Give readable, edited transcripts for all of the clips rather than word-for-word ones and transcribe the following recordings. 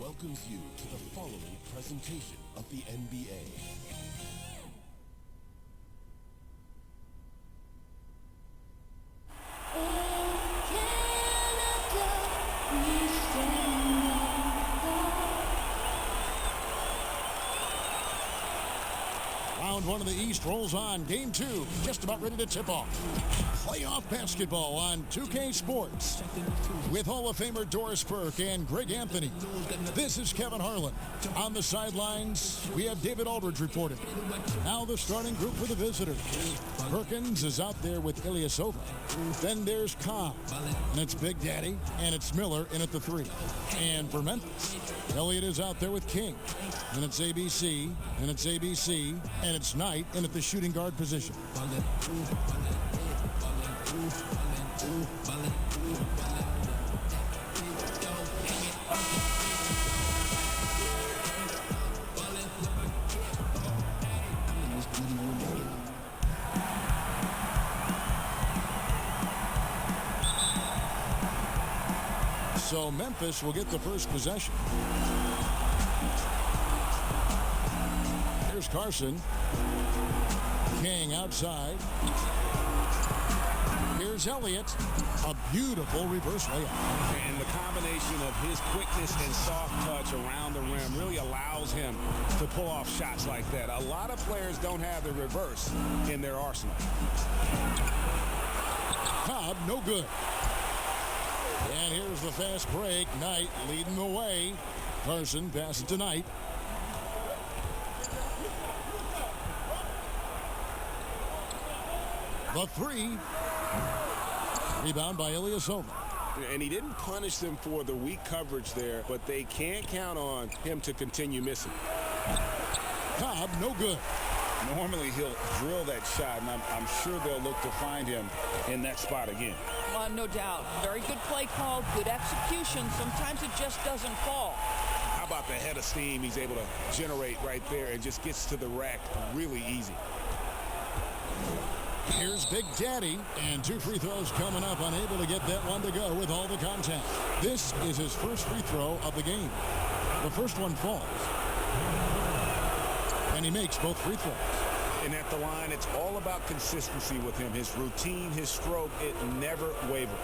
welcomes you to the following presentation of the NBA. Round one of the East rolls on. Game two, just about ready to tip off. Playoff basketball on 2K Sports. With Hall of Famer Doris Burke and Greg Anthony. This is Kevin Harlan. On the sidelines, we have David Aldridge reporting. Now the starting group for the visitors. Perkins is out there with Ilyasova. Then there's Cobb, and it's Big Daddy, and it's Miller in at the three. And for Memphis, Elliott is out there with King. And it's ABC, and it's ABC, and it's Knight in at the shooting guard position. So Memphis will get the first possession. Here's Carson. King outside. Here's Elliott. A beautiful reverse layup. And the combination of his quickness and soft touch around the rim really allows him to pull off shots like that. A lot of players don't have the reverse in their arsenal. Cobb, no good. And here's the fast break. Knight leading the way. Carson passes to Knight. The three. Rebound by Ilyasova. And he didn't punish them for the weak coverage there, but they can't count on him to continue missing. Cobb, no good. Normally he'll drill that shot, and I'm sure they'll look to find him in that spot again. No doubt. Very good play call, good execution. Sometimes it just doesn't fall. How about the head of steam he's able to generate right there and just gets to the rack really easy. Here's Big Daddy, and two free throws coming up, unable to get that one to go with all the contact. This is his first free throw of the game. The first one falls. And he makes both free throws. And at the line, it's all about consistency with him. His routine, his stroke, it never wavers.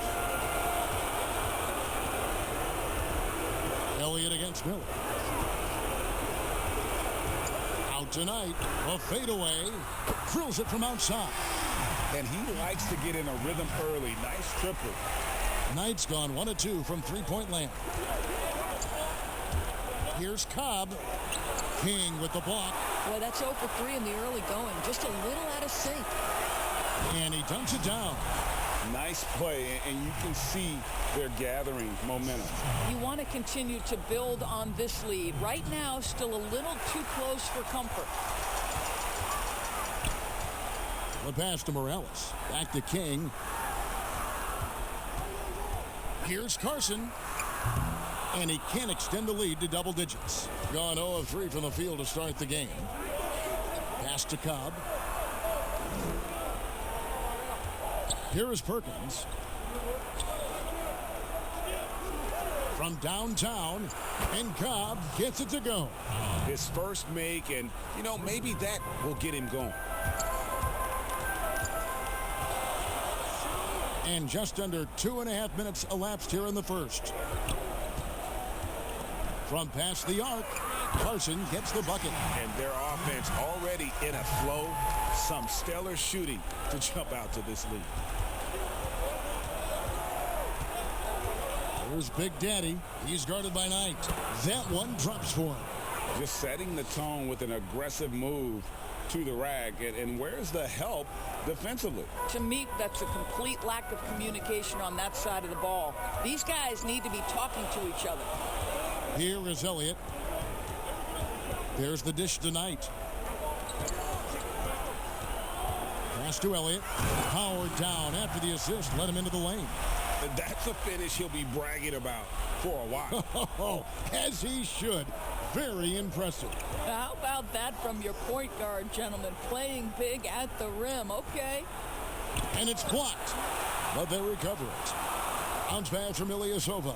Elliott against Miller. Out tonight, a fadeaway. Drills it from outside. And he likes to get in a rhythm early. Nice triple. Knight's gone 1 of 2 from three-point land. Here's Cobb. King with the block. Boy, that's 0 for 3 in the early going. Just a little out of sync. And he dunks it down. Nice play, and you can see they're gathering momentum. You want to continue to build on this lead. Right now, still a little too close for comfort. The pass to Morales. Back to King. Here's Carson. And he can't extend the lead to double digits. Gone 0 of 3 from the field to start the game. Pass to Cobb. Here is Perkins. From downtown, and Cobb gets it to go. His first make, and, maybe that will get him going. And just under 2.5 minutes elapsed here in the first. From past the arc, Carson gets the bucket. And their offense already in a flow. Some stellar shooting to jump out to this lead. Here's Big Daddy. He's guarded by Knight. That one drops for him. Just setting the tone with an aggressive move to the rack. And where's the help defensively? To me, that's a complete lack of communication on that side of the ball. These guys need to be talking to each other. Here is Elliott. There's the dish to Knight. Pass to Elliott. Howard down after the assist. Let him into the lane. That's a finish he'll be bragging about for a while. As he should. Very impressive. How about that from your point guard, gentlemen? Playing big at the rim. Okay. And it's blocked. But they recover it. Bounce pass from Ilyasova.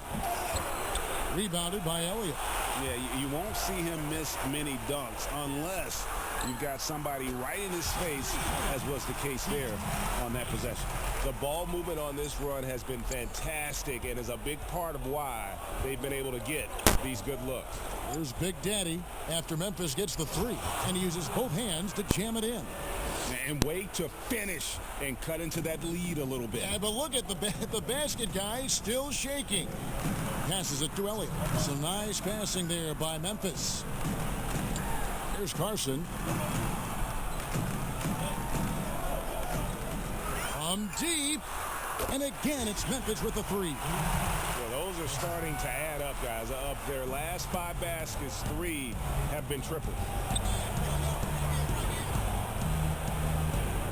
Rebounded by Elliott. Yeah, you won't see him miss many dunks unless you've got somebody right in his face, as was the case there on that possession. The ball movement on this run has been fantastic and is a big part of why they've been able to get these good looks. Here's Big Daddy after Memphis gets the three, and he uses both hands to jam it in. And wait to finish and cut into that lead a little bit. Yeah, but look at the basket guy still shaking. Passes it to Elliott. Some nice passing there by Memphis. Here's Carson. From deep. And again, it's Memphis with the three. Well, those are starting to add up, guys. Of their last 5 baskets, 3 have been triple.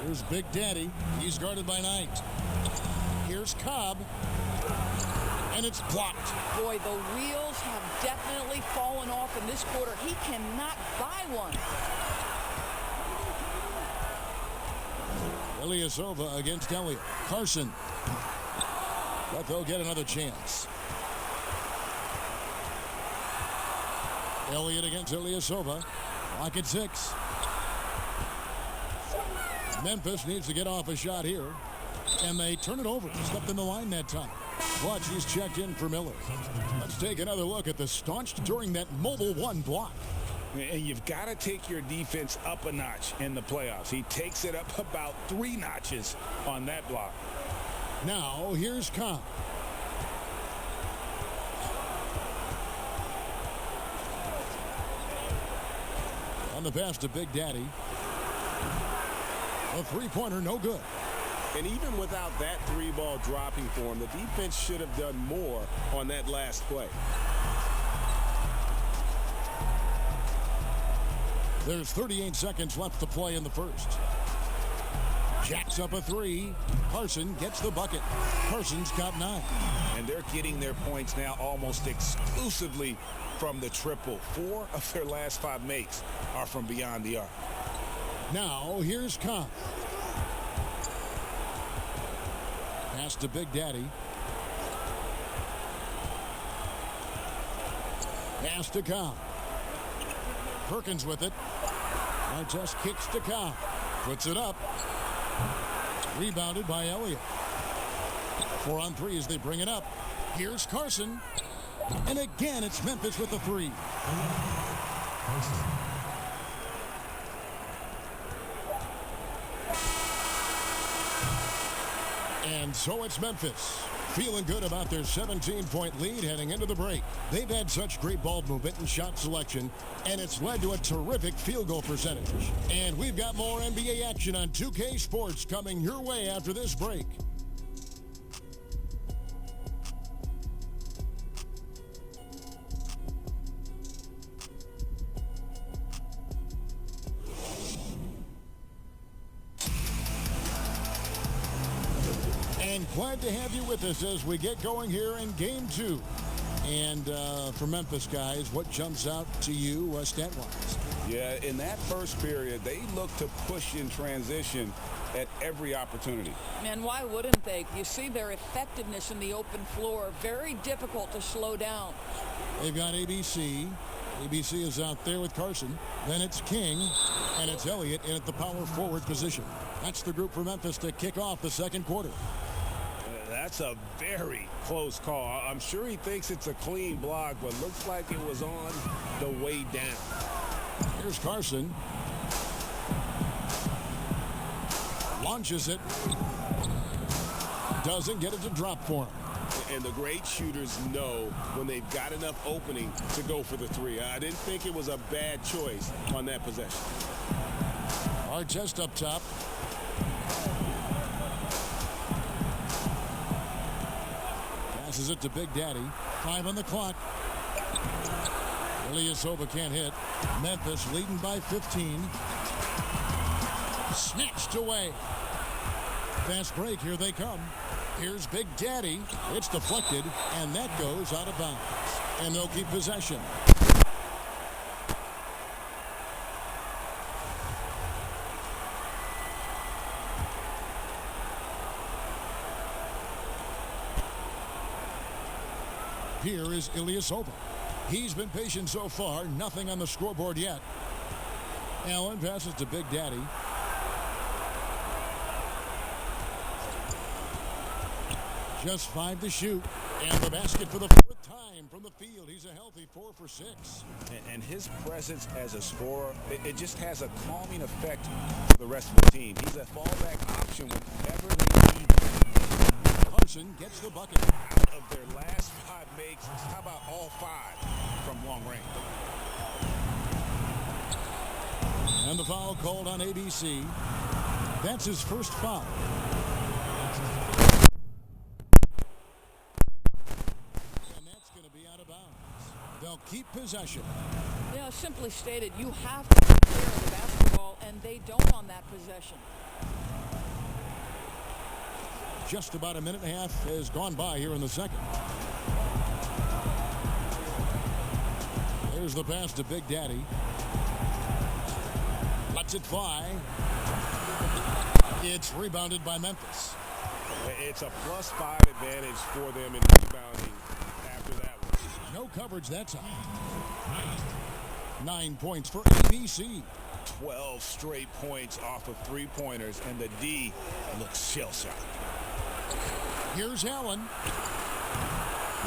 Here's Big Daddy. He's guarded by Knight. Here's Cobb. And it's blocked. Boy, the wheels have definitely fallen off in this quarter. He cannot buy one. Ilyasova against Elliott. Carson. But they'll get another chance. Elliott against Ilyasova. Lock at 6. Memphis needs to get off a shot here. And they turn it over. Stepped in the line that time. Watch, he's checked in for Miller. Let's take another look at the staunched during that mobile 1 block. And you've got to take your defense up a notch in the playoffs. He takes it up about 3 notches on that block. Now, here's Cobb. On the pass to Big Daddy. A three-pointer, no good. And even without that 3-ball dropping for him, the defense should have done more on that last play. There's 38 seconds left to play in the first. Jacks up a 3. Carson gets the bucket. Carson's got 9. And they're getting their points now almost exclusively from the triple. 4 of their last 5 makes are from beyond the arc. Now, here's Cobb. Pass to Big Daddy. Pass to Cobb. Perkins with it. Artest kicks to Cobb. Puts it up. Rebounded by Elliott. 4 on 3 as they bring it up. Here's Carson. And again, it's Memphis with the 3. And so it's Memphis, feeling good about their 17-point lead heading into the break. They've had such great ball movement and shot selection, and it's led to a terrific field goal percentage. And we've got more NBA action on 2K Sports coming your way after this break. And glad to have you with us as we get going here in Game 2. And for Memphis, guys, what jumps out to you stat-wise? Yeah, in that first period, they looked to push in transition at every opportunity. And why wouldn't they? You see their effectiveness in the open floor. Very difficult to slow down. They've got ABC. ABC is out there with Carson. Then it's King, and it's Elliott in at the power forward position. That's the group for Memphis to kick off the second quarter. That's a very close call. I'm sure he thinks it's a clean block, but looks like it was on the way down. Here's Carson. Launches it. Doesn't get it to drop for him. And the great shooters know when they've got enough opening to go for the 3. I didn't think it was a bad choice on that possession. Artest up top. Passes it to Big Daddy. 5 on the clock. Ilyasova can't hit. Memphis leading by 15. Snatched away. Fast break. Here they come. Here's Big Daddy. It's deflected, and that goes out of bounds. And they'll keep possession. Here is Ilyasova. He's been patient so far. Nothing on the scoreboard yet. Allen passes to Big Daddy. Just 5 to shoot. And the basket for the 4th time from the field. He's a healthy 4 for 6. And his presence as a scorer, it just has a calming effect for the rest of the team. He's a fallback option whenever they need him. Carson gets the bucket. Out of their last 5 makes, how about all 5 from long range? And the foul called on ABC. That's his first foul. They'll keep possession. Yeah, simply stated, you have to take care of the basketball, and they don't on that possession. Just about a minute and a half has gone by here in the second. There's the pass to Big Daddy. Lets it fly. It's rebounded by Memphis. It's a +5 advantage for them in rebounding. No coverage that time. 9 points for ABC. 12 straight points off of 3-pointers, and the D looks shell-shocked. Here's Allen.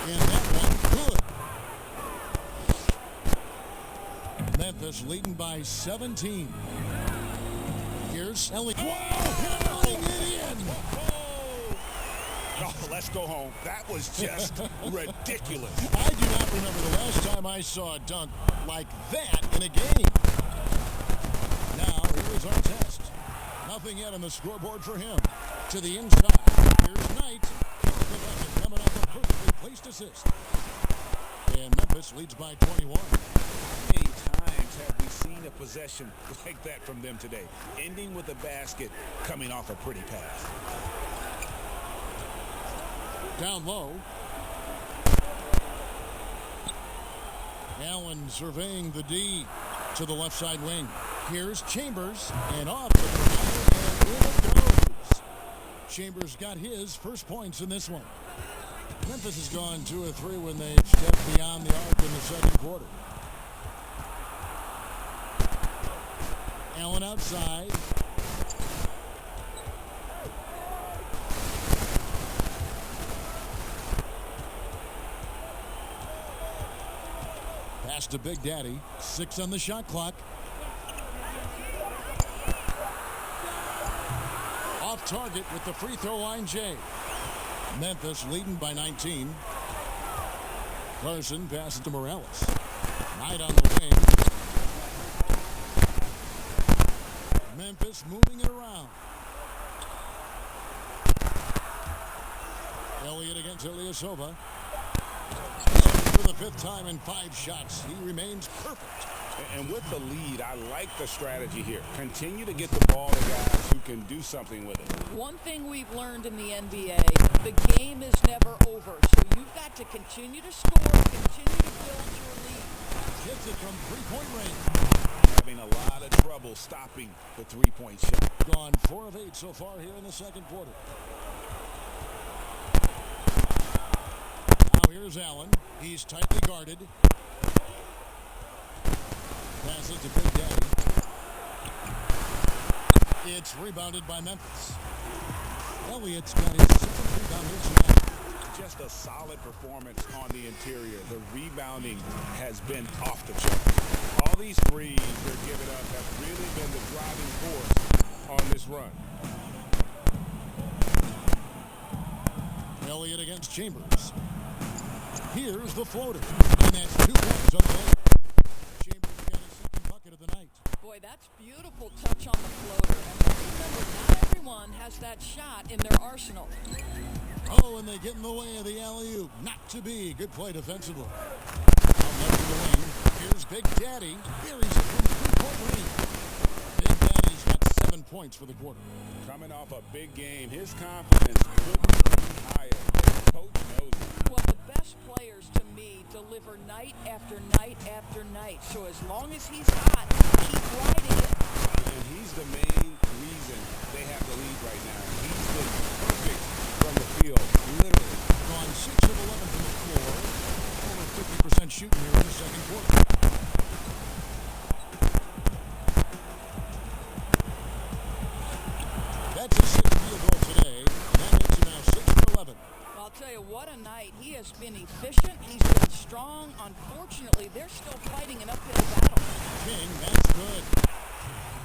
And that one good. Memphis leading by 17. Here's Elliott. Wow, pulling it in. Oh, let's go home. That was just ridiculous. I do not remember the last time I saw a dunk like that in a game. Now, here's our test. Nothing yet on the scoreboard for him. To the inside. Here's Knight. Coming off a perfectly placed assist. And Memphis leads by 21. How many times have we seen a possession like that from them today? Ending with a basket, coming off a pretty pass. Down low. Allen surveying the D to the left side wing. Here's Chambers, and off the ground, and in it goes. Chambers got his first points in this one. Memphis has gone 2 of 3 when they've stepped beyond the arc in the second quarter. Allen outside. Pass to Big Daddy. 6 on the shot clock. Off target with the free throw line, Jay. Memphis leading by 19. Carson passes to Morales. Knight on the wing. Memphis moving it around. Elliott against Ilyasova. For the 5th time in 5 shots. He remains perfect. And with the lead, I like the strategy here. Continue to get the ball to guys who can do something with it. One thing we've learned in the NBA, the game is never over. So you've got to continue to score, continue to build your lead. Hits it from 3-point range. Having a lot of trouble stopping the 3-point shot. Gone 4 of 8 so far here in the second quarter. Now here's Allen. He's tightly guarded. Passes to Big Daddy. It's rebounded by Memphis. Elliott's got his 7th rebound here tonight. Just a solid performance on the interior. The rebounding has been off the charts. All these threes they're giving up have really been the driving force on this run. Elliott against Chambers. Here's the floater. And that's 2 points on the way. Chambers got his 2nd bucket of the night. Boy, that's beautiful touch on the floater. And remember, not everyone has that shot in their arsenal. Oh, and they get in the way of the alley-oop. Not to be. Good play defensively. Out left of the wing. Here's Big Daddy. Buries it from 3-point range. Big Daddy's got 7 points for the quarter. Coming off a big game, his confidence couldn't be higher. Coach knows it. Well, the best players to me deliver night after night after night. So as long as he's hot, keep riding it. And he's the main reason they have the lead right now. He's been perfect from the field, literally. Gone 6 of 11 from the floor. Over 50% shooting here in the what a night. He has been efficient. He's been strong. Unfortunately, they're still fighting an uphill battle. King, that's good.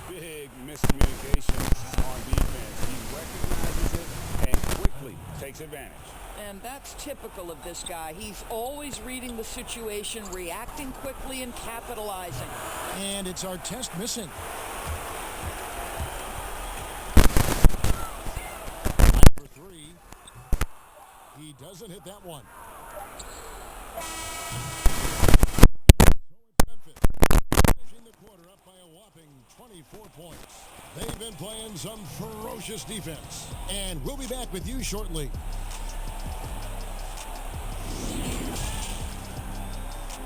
Big miscommunication on defense. He recognizes it and quickly takes advantage. And that's typical of this guy. He's always reading the situation, reacting quickly, and capitalizing. And it's our test missing. For three. He doesn't hit that one. Finishing the quarter up by a whopping 24 points. They've been playing some ferocious defense. And we'll be back with you shortly.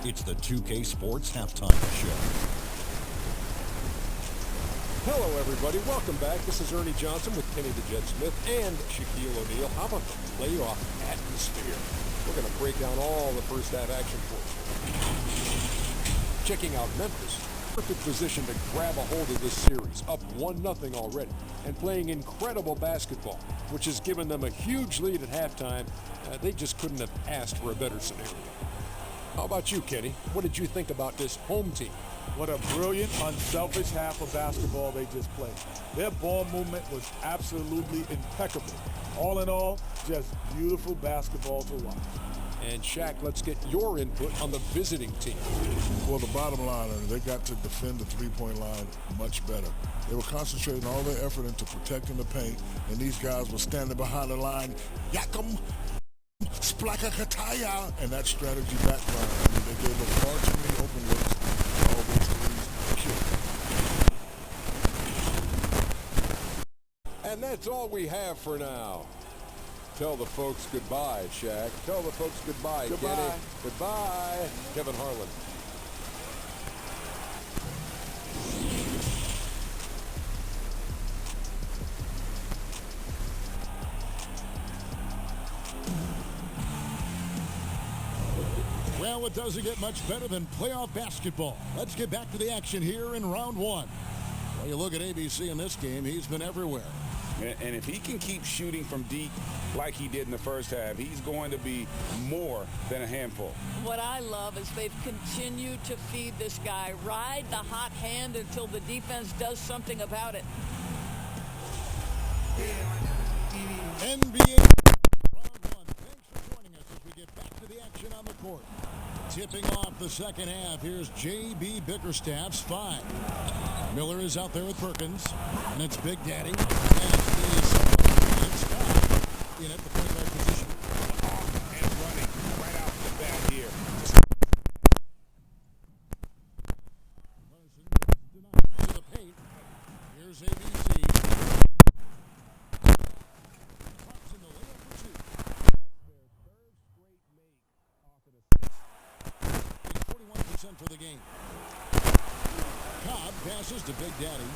It's the 2K Sports Halftime Show. Hello, everybody. Welcome back. This is Ernie Johnson with Kenny the Jet Smith and Shaquille O'Neal. How about the playoff atmosphere? We're going to break down all the first half action for you. Checking out Memphis. Perfect position to grab a hold of this series. Up 1-0 already. And playing incredible basketball, which has given them a huge lead at halftime. They just couldn't have asked for a better scenario. How about you, Kenny? What did you think about this home team? What a brilliant, unselfish half of basketball they just played. Their ball movement was absolutely impeccable. All in all, just beautiful basketball to watch. And Shaq, let's get your input on the visiting team. Well, the bottom line is they got to defend the three-point line much better. They were concentrating all their effort into protecting the paint, and these guys were standing behind the line, Yakum, Splaka Kataya, and that strategy backfired. I mean, they gave up far too many open looks, and all those threes killed. And that's all we have for now. Tell the folks goodbye, Shaq. Tell the folks goodbye, Goodbye. Kenny. Goodbye, Kevin Harlan. Well, it doesn't get much better than playoff basketball. Let's get back to the action here in round one. Well, you look at ABC in this game, he's been everywhere. And if he can keep shooting from deep like he did in the first half, he's going to be more than a handful. What I love is they've continued to feed this guy. Ride the hot hand until the defense does something about it. NBA round one. Thanks for joining us as we get back to the action on the court. Tipping off the second half, here's J.B. Bickerstaff's 5. Miller is out there with Perkins, and it's Big Daddy. And it's Scott in at the point guard position. And running right out the bat here. To the paint. Here's ABC. Drops in the layup for 2. That's their third straight make off of the 41% for the game. Cobb passes to Big Daddy.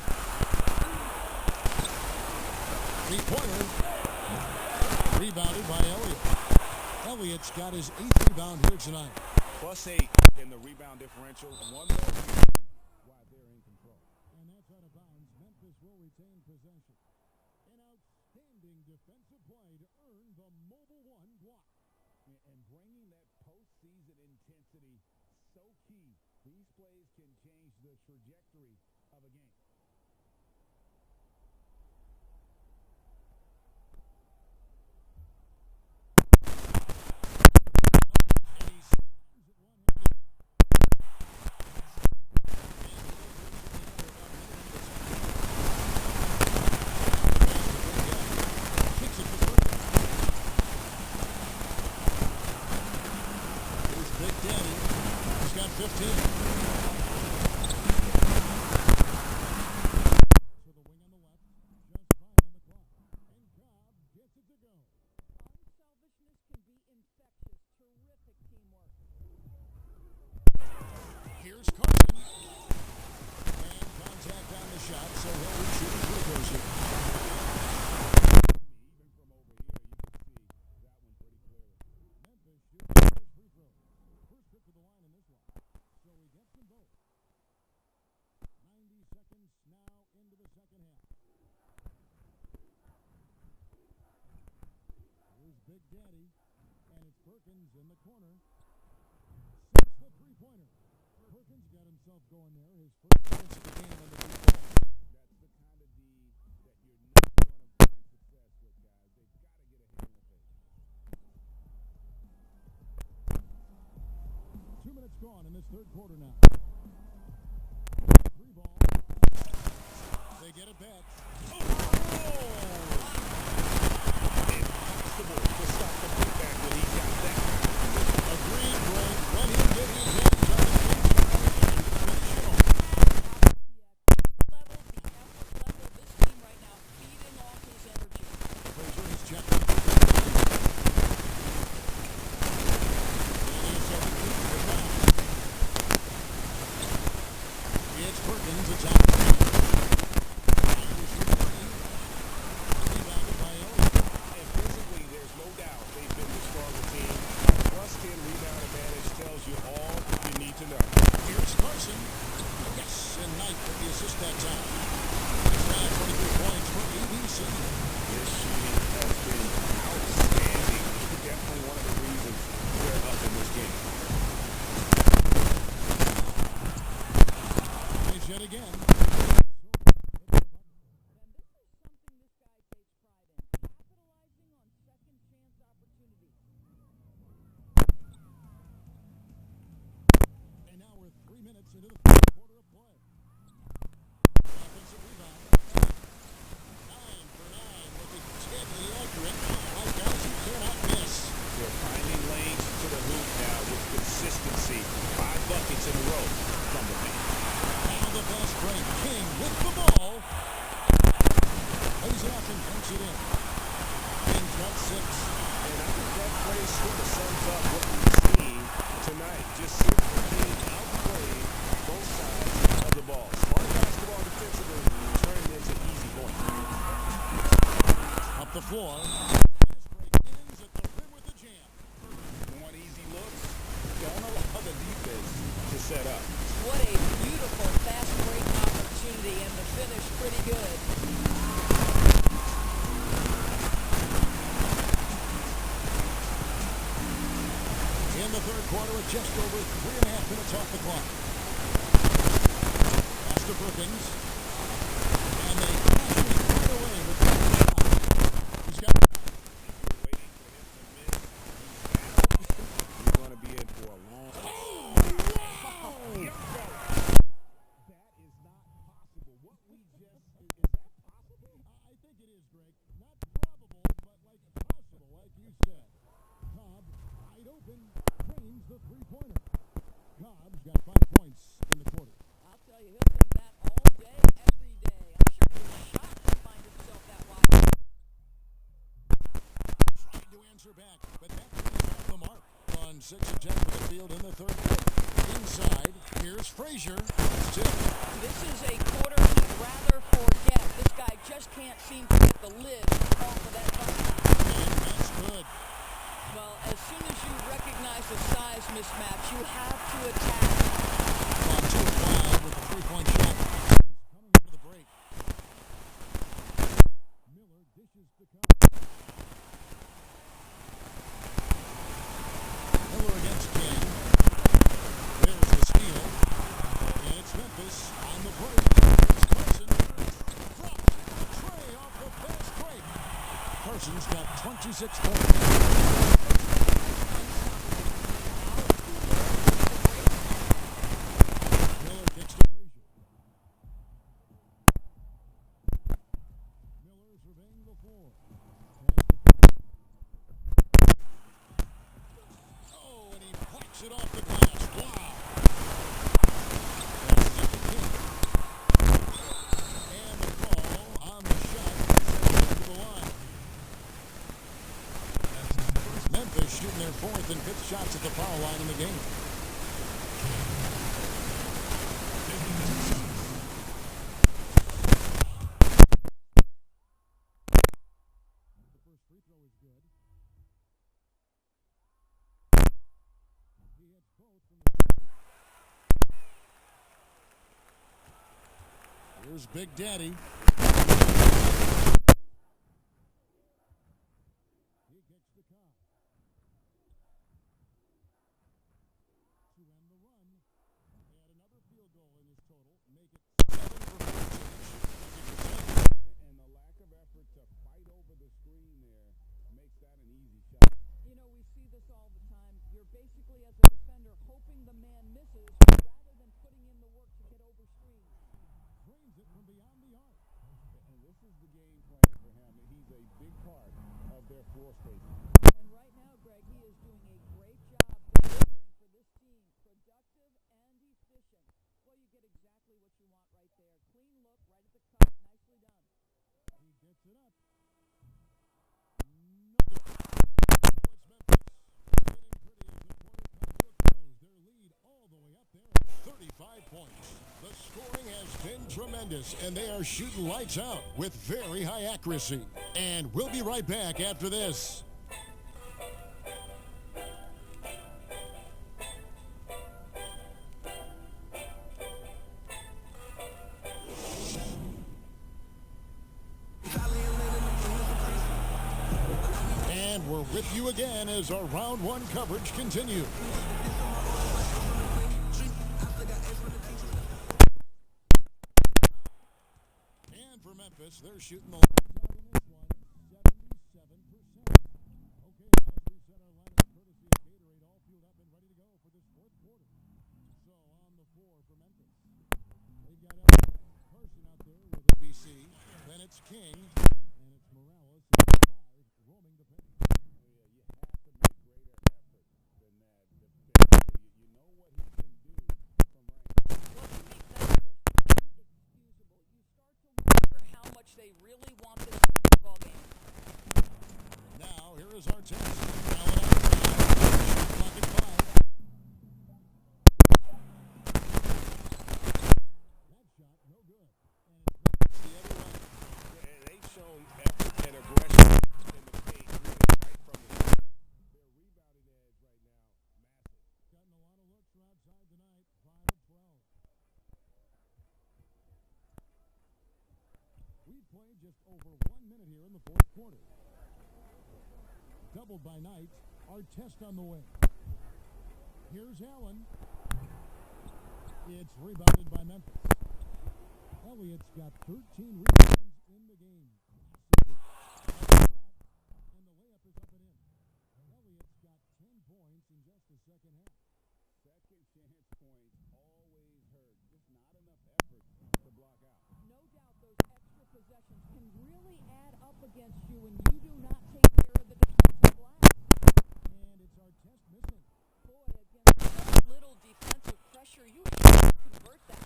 Three-pointer. Rebounded by Elliott. Elliott's got his 8th rebound here tonight. +8 in the rebound differential. One more while they're in control. And that's out of bounds. Memphis will retain possession. An outstanding defensive play to earn the Mobile One block. And bringing that postseason intensity so key. These plays can change the trajectory of a game. Here's Big Daddy. He's got 15. To the wing on the left. Just 5 on the clock. And Cobb gets it to go. Unselfishness can be infectious. Terrific teamwork. Here's Carson. And contact on the shot, so he'll be shooting free throws here. Even from over here, you can see that one pretty clearly. Memphis shooting the first free throw. First trip to the line in this one. So he gets them both. 90 seconds now into the second half. Here's Big Daddy. And Perkins in the corner. Six the three-pointer. Perkins got himself going there. His first points of the game on the deep ball. That's the kind of D that you're not going to find success with, guys. They've got to get a hand in the face. 2 minutes gone in this third quarter now. Three ball. They get it back. Impossible to stop the putback when he got that. Agreed, Greg. Let him get his hands on the finish it off. Level, the effort level, this team right now feeding off his energy. Frazier has checked. It's Perkins, it's out. Rebounded by Elliott. And physically, there's no doubt they've been the stronger team. Plus 10 rebound advantage tells you all you need to know. Here's Carson. Yes, and Knight with the assist that time. He's now 23 points for ABC. This shooting has been outstanding. Definitely one of the reasons they're up in this game. Plays yet again. And this is something this guy takes pride in, capitalizing on second chance opportunities. And now we're 3 minutes into the fourth quarter of play. Offensive rebound. 9 for 9, looking deadly accurate. My guys, you cannot miss. They're finding lanes to the hoop now with consistency. 5 buckets in a row from the paint. Now the fast break. King with the ball. Lays it off and punks it in. King's got 6. And I think that play sort of sums up what we've seen tonight. Just simply being outplayed both sides of the ball. Smart basketball defensively turned into easy points. Up the floor. Fast break ends at the rim with the jam. One easy look. Don't allow the defense to set up. What a beautiful fast break opportunity, and the finish pretty good. In the third quarter with just over 3.5 minutes off the clock. Pass to Perkins. And they crash it right away with the shot. He's got You're waiting for him to miss. He's going to be in for a long time. That is not possible. What we just is that possible? I think it is, Greg. Not probable, but like possible, like you said. Cobb, wide open, drains the three-pointer. Cobb's got 5 points in the quarter. I'll tell you, he'll think that all day, every day. I'm sure he was shocked to find himself that wide. Tried to answer back, but that is off the mark. On 6 of 10 for the field in the third quarter. Inside, here's Frazier. Tip. This is a quarter he'd rather forget. This guy just can't seem to get the lid off of that bucket. And that's good. Well, as soon as you recognize the size mismatch, you have to attack. On 2-5 with a three-point shot. Coming for the break. Miller dishes to Cobb. Miller against King. There's the steal. And it's Memphis on the break. It's Carson. Dropped. Trey off the fast break. Carson's got 26 points. Miller kicks to Frazier. Miller surveying the floor. Oh, and he plucks it off the glass. Wow. That's the kick. And the call on the shot to the line. Memphis shooting their 4th and 5th shots at the foul line in the game. The first free throw is good. He hits both from the Here's Big Daddy. He kicks the Cobb. their floor space. And right now, Greg, he is doing a great job delivering for this team. Productive and efficient. Well, you get exactly what you want right there. Clean look right at the cup. Nicely done. He gets it up. No good. Oh, it's Memphis. Getting pretty as the quarter comes to a close. Their lead all the way up there. 35 points. The scoring has been tremendous, and they are shooting lights out with very high accuracy. And we'll be right back after this. And we're with you again as our round one coverage continues. For Memphis, they're shooting the lights out in this one, 77%. Okay, now let's reset our lineup courtesy of Gatorade, all fueled up and ready to go for this fourth quarter. So on the floor for Memphis, they've got Carson out there with NBC, then it's King, and it's Morales at 5, roaming the paint. Oh, yeah, you have to make greater effort than that defensively. You know what he can do from range. Well, to me, that's just inexcusable. You start to wonder how much they really want this basketball game. Now, here is our test. Allen outside. Clock at 5. That shot, no good. And it's the other way. Yeah, they've shown effort and aggression in the paint, really right from the start. Their rebounding edge right now, massive. Gotten a lot of looks from outside tonight. 5 of 12. We've played just over 1 minute here in the fourth quarter. Doubled by Knight. Our test on the way. Here's Allen. It's rebounded by Memphis. Elliott's got 13 rebounds in the game. And the layup is up and in. Elliott's got 10 points in just the second half. Second chance points always hurt. Just not enough effort to block out. No doubt those extra possessions can really add up against you when you do not take care of the defensive glass. And it's our test missing. Boy, against so little defensive pressure, you have to convert that.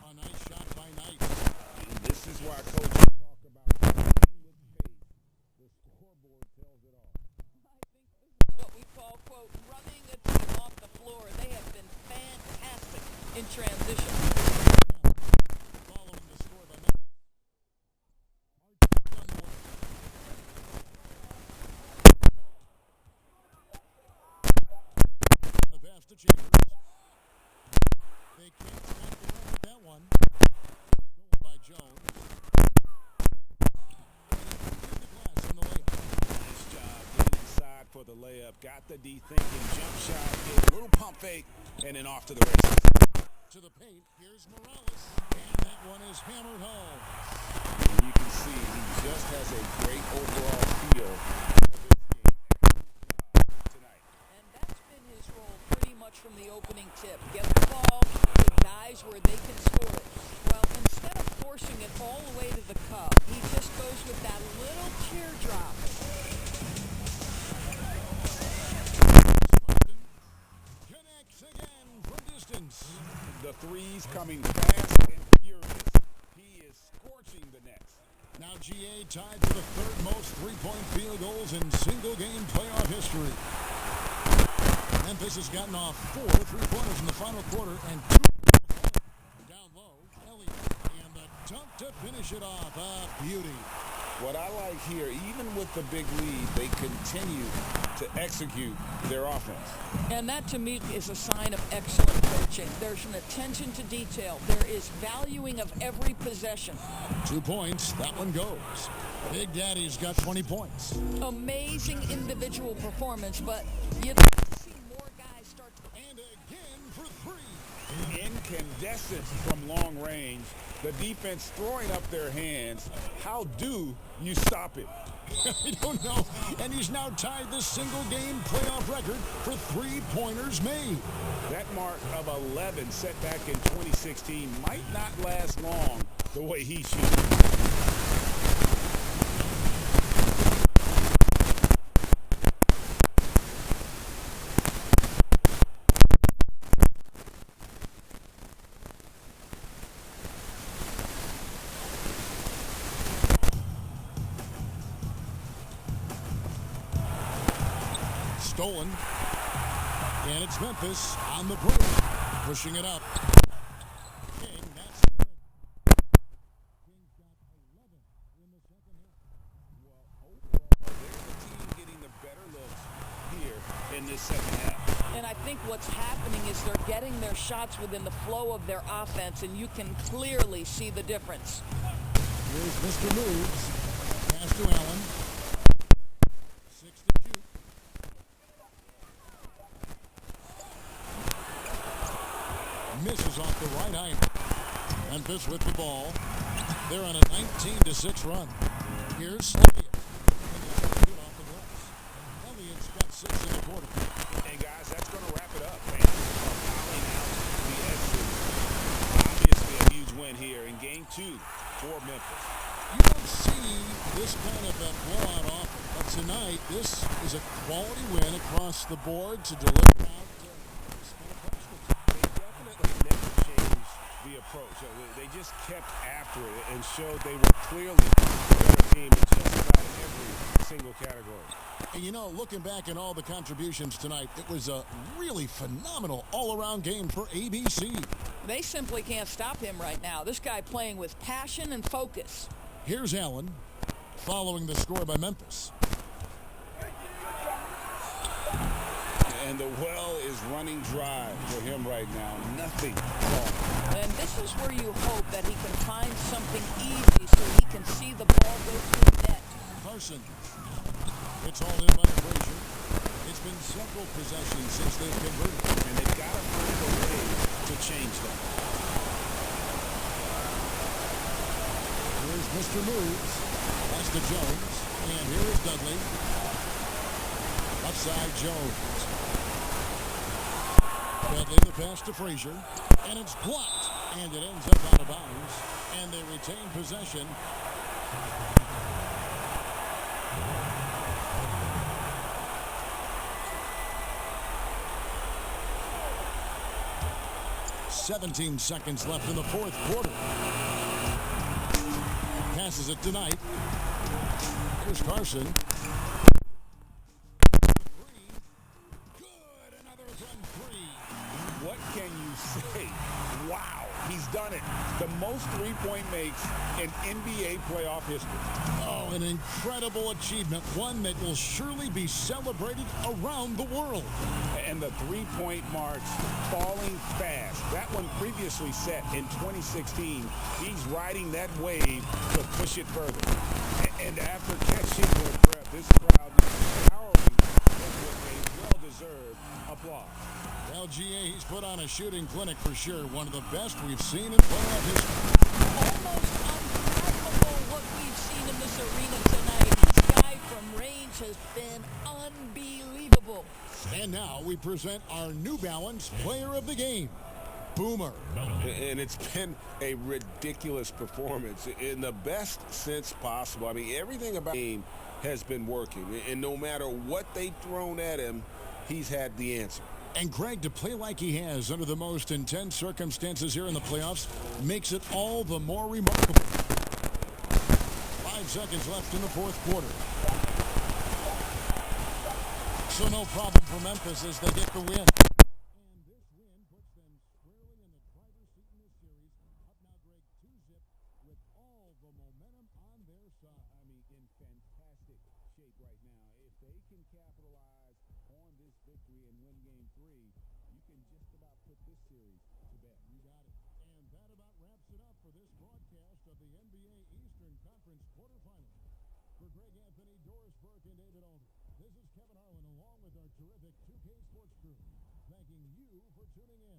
A nice shot by Knight. And this is why coaches talk about playing with pace. The scoreboard tells it all. I think this is what we call, quote, running a team off the floor. They have been fantastic in transition. Following the score by Memphis. Our test on the way. The pass to Chambers. They can't stop the run with that one. Stolen by Jones. And the glass on the layup. Nice job getting inside for the layup. Got the D thinking. Jump shot. Hit a little pump fake. And then off to the races. To the paint. Here's Morales. And that one is hammered home. And you can see he just has a great overall feel for this game. Excellent job tonight. And that's been his role pretty much from the opening tip. Get the ball to guys where they can score it. Well, instead of forcing it all the way to the cup, he just goes with that little teardrop. Connects again from distance. The threes coming fast and furious. He is scorching the nets. Now GA tied for the third most three-point field goals in single-game playoff history. Memphis has gotten off 4 3-pointers in the final quarter and 2 down low. Elliott and the dunk to finish it off. A beauty. What I like here, even with the big lead, they continue to execute their offense. And that, to me, is a sign of excellent coaching. There's an attention to detail. There is valuing of every possession. 2 points. That one goes. Big Daddy's got 20 points. Amazing individual performance, but you'd like to see more guys start to... And again for 3. Incandescent from long range. The defense throwing up their hands. How do you stop it? I don't know. And he's now tied the single-game playoff record for three-pointers made. That mark of 11 set back in 2016 might not last long the way he shoots. stolen. And it's Memphis on the break, pushing it up. King, that's good. King's got 11 in the second half. Well, overall, they're the team getting the better looks here in this second half. And I think what's happening is they're getting their shots within the flow of their offense, and you can clearly see the difference. Here's Mr. Moves. Pass to Allen. 6 to shoot. Misses off the right iron. Memphis with the ball. They're on a 19-6 run. Here's Elliott. Off the glass. Elliott's got 6 in the quarter. And guys, that's going to wrap it up. Fans are fouling out the exit. Obviously a huge win here in Game 2 for Memphis. You don't see this kind of a blowout often, but tonight this is a quality win across the board to deliver out. They definitely never changed the approach. They just kept after it and showed they were clearly a better team in just about every single category. And you know, looking back at all the contributions tonight, it was a really phenomenal all-around game for ABC. They simply can't stop him right now. This guy playing with passion and focus. Here's Allen, following the score by Memphis. And the well is running dry for him right now. Nothing. And this is where you hope that he can find something easy so he can see the ball go through the net. Carson. It's all in by Frazier. It's been several possessions since they've converted. And they've got to find a way to change that. Here's Mr. Moves. That's to Jones. And here is Dudley. Outside Jones. Dudley the pass to Frazier. And it's blocked. And it ends up out of bounds. And they retain possession. "17 seconds left in the fourth quarter. Passes it tonight. Here's Carson. Good, another from 3. What can you say? Wow, he's done it. The most three-point makes in NBA playoff history. Oh, an incredible achievement, one that will surely be celebrated around the world. And the three-point marks falling fast. That one previously set in 2016. He's riding that wave to push it further. And after catching their breath, this crowd is showering with a well-deserved applause. Well, GA, he's put on a shooting clinic for sure. One of the best we've seen in playoff history. Almost unfathomable what we've seen in this arena tonight. This guy from range has been unbelievable. And now we present our New Balance Player of the Game, Boomer. And it's been a ridiculous performance in the best sense possible. I mean, everything about the game has been working. And no matter what they've thrown at him, he's had the answer. And Greg, to play like he has under the most intense circumstances here in the playoffs makes it all the more remarkable. 5 seconds left in the fourth quarter. So no problem for Memphis as they get the win. And this win puts them squarely in the driver's seat in this series. Up now, Greg, 2-zip with all the momentum on their side. I mean, in fantastic shape right now. If they can capitalize on this victory and win Game 3, you can just about put this series to bed. You got it. And that about wraps it up for this broadcast of the NBA Eastern Conference quarterfinals. For Greg Anthony, Doris Burke, and David Alden, this is Kevin Harlan along with our terrific 2K Sports crew, thanking you for tuning in.